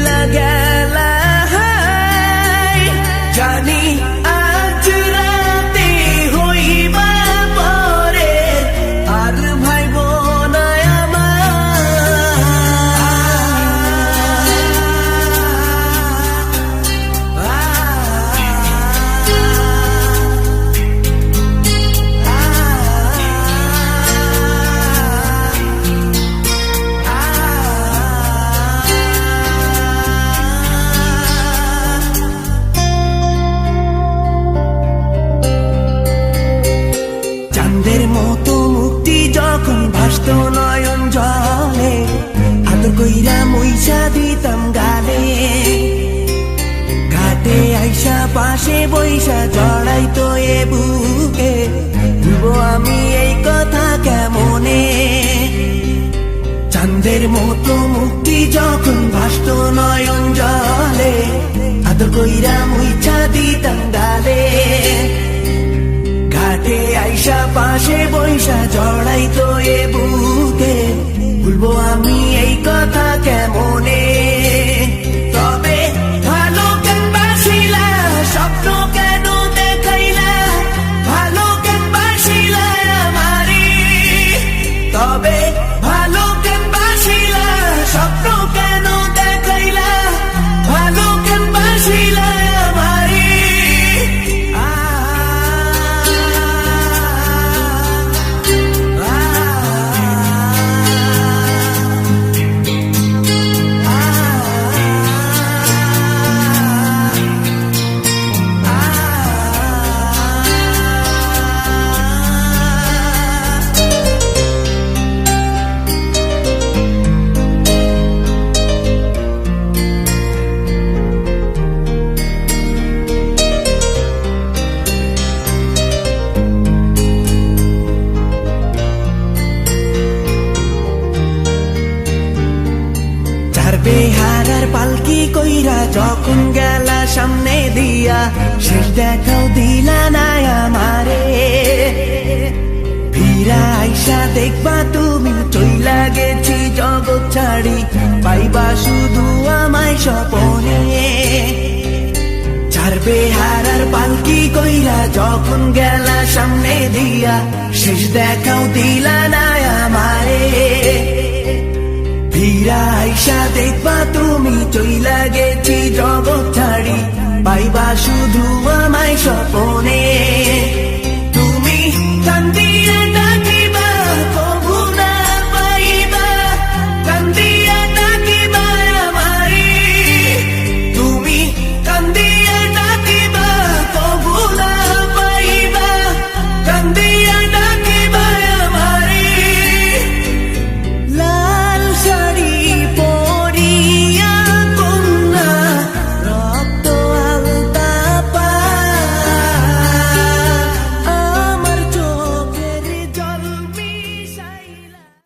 চইলা গেলা জানি আজ রাতে হইবা পরে আর ভাইব না চাঁদের মতো মুক্তি যখন ভাসত নয়ন জলে আদর কইরা মইসা দিতাম গালে ঘাটে আইসা পাশে বইসা জড়াইতো এ বুকে ভুলবো আমি এই কথা কেমনে চাঁদের মতো মুক্তি যখন ভাসত নয়ন জলে আদর কইরা মইসা দিতাম গালে ঘাটে আইসা পাশে বইসা জড়াইতো এ বুকে ভুলবো আমি এই কথা কেমনে তবে ভালো কেন বাসিলা স্বপ্ন কেন দেখাইলা ভালো কেন বাসিলা আমারি তবে ভালো কেন বাসিলা স্বপ্ন কেন দেখাইলা ভালো কেন বাসিলা আমারি বেহারার পালকি কইরা যখন গেলা সামনে দিয়া শেষ দেখাও দিলা না আমারে ফিরা আইসা দেখবা তুমি চইলা গেছি জগৎ ছাড়ি পাইবা শুধু আমায় স্বপনে চার বেহারার পালকি কইরা যখন গেলা সামনে দিয়া শেষ দেখাও দিলা না আমারে ফিরা আইসা দেখবা তুমি চইলা গেছি জগৎ ছাড়ি পাইবা শুধু আমায় স্বপনে